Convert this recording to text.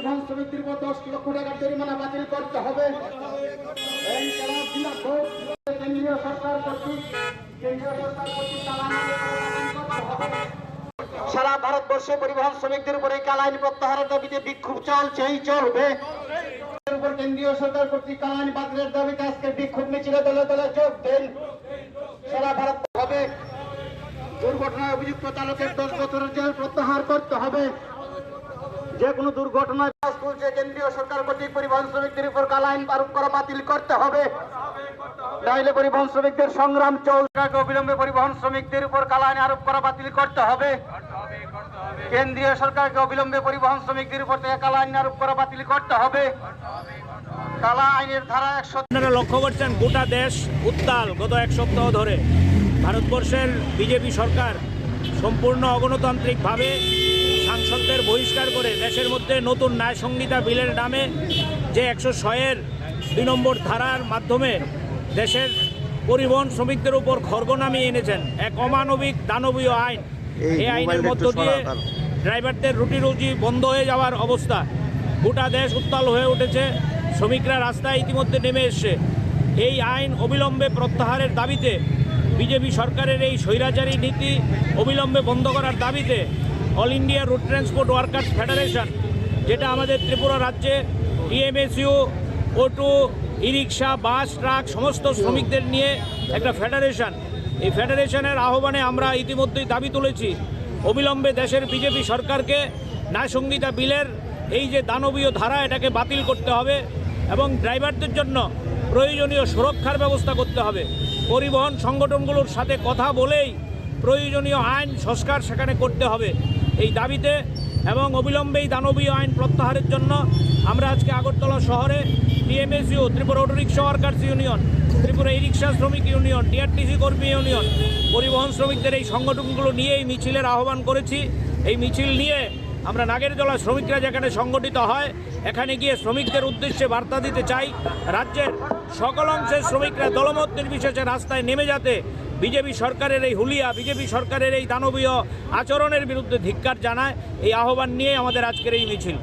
পরিবহন শ্রমিকদের উপর 10 লক্ষ টাকার জরিমানা বাতিল করতে হবে। এই কেন্দ্রীয় সরকার কর্তৃক সারা ভারতবর্ষে পরিবহন শ্রমিকদের উপরে কালা আইন প্রত্যাহারের দাবিতে বিক্ষোভ চলছেই চলবে। কেন্দ্রীয় সরকার কর্তৃক কালা আইন বাতিলের দাবিতে আজকে বিক্ষোভ মিছিলে দলে দলে যোগ দেন। সারা ভারত হবে দুর্ঘটনায় অভিযুক্ত চালকের 10 বছরের জেল প্রত্যাহার করতে হবে। যে কোনো দুর্ঘটনায় চলছে কেন্দ্রীয় সরকার কর্তৃক পরিবহন শ্রমিকদের উপর কালা আইন আরোপ করা বাতিল করতে হবে। নাইলে পরিবহন শ্রমিকদের সংগ্রাম চলছে। অবিলম্বে পরিবহন শ্রমিকদের উপর কালা আইন আরোপ করা বাতিল করতে হবে। কেন্দ্রীয় সরকারকে অবিলম্বে পরিবহন শ্রমিকদের উপর কালা আইন আরোপ করা বাতিল করতে হবে। কালা আইনের ধারা 100। আপনারা লক্ষ্য করছেন গোটা দেশ উত্তাল। গত এক সপ্তাহ ধরে ভারতবর্ষের বিজেপি সরকার সম্পূর্ণ অগণতান্ত্রিকভাবে সাংসদদের বহিষ্কার করে দেশের মধ্যে নতুন ন্যায় সংহিতা বিলের নামে যে 106-এর 2 নম্বর ধারার মাধ্যমে দেশের পরিবহন শ্রমিকদের উপর খড়গ নামিয়ে এনেছেন এক অমানবিক দানবীয় আইন। এই আইনের মধ্য দিয়ে ড্রাইভারদের রুটি রুজি বন্ধ হয়ে যাওয়ার অবস্থা। গোটা দেশ উত্তাল হয়ে উঠেছে। শ্রমিকরা রাস্তায় ইতিমধ্যে নেমে এসছে। এই আইন অবিলম্বে প্রত্যাহারের দাবিতে বিজেপি সরকারের এই স্বৈরাচারী নীতি অবিলম্বে বন্ধ করার দাবিতে all India route transport workers federation, যেটা আমাদের ত্রিপুরা রাজ্যে টিএমএসইউ, অটো, ই রিক্সা, বাস, ট্রাক সমস্ত শ্রমিকদের নিয়ে একটা ফেডারেশন, এই ফেডারেশনের আহ্বানে আমরা ইতিমধ্যেই দাবি তুলেছি অবিলম্বে দেশের বিজেপি সরকারকে ন্যায় সংহিতা বিলের এই যে দানবীয় ধারা এটাকে বাতিল করতে হবে এবং ড্রাইভারদের জন্য প্রয়োজনীয় সুরক্ষার ব্যবস্থা করতে হবে। পরিবহন সংগঠনগুলোর সাথে কথা বলেই প্রয়োজনীয় আইন সংস্কার সেখানে করতে হবে এই দাবিতে। এবং অবিলম্বে এই দানবীয় আইন প্রত্যাহারের জন্য আমরা আজকে আগরতলা শহরে TMSU, Tripura auto rickshaw workers union, Tripura e rickshaw শ্রমিক ইউনিয়ন, টিআরটিসি কর্মী ইউনিয়ন, পরিবহন শ্রমিকদের এই সংগঠনগুলো নিয়ে এই মিছিলের আহ্বান করেছি। এই মিছিল নিয়ে আমরা নাগেরজলা শ্রমিকরা যেখানে সংগঠিত হয় এখানে গিয়ে শ্রমিকদের উদ্দেশ্যে বার্তা দিতে চাই রাজ্যের সকল অংশের শ্রমিকরা দলমত নির্বিশেষে রাস্তায় নেমে যাতে বিজেপি সরকারের এই হুলিয়া, বিজেপি সরকারের এই দানবীয় আচরণের বিরুদ্ধে ধিক্কার জানায়। এই আহ্বান নিয়ে আমাদের আজকের এই মিছিল।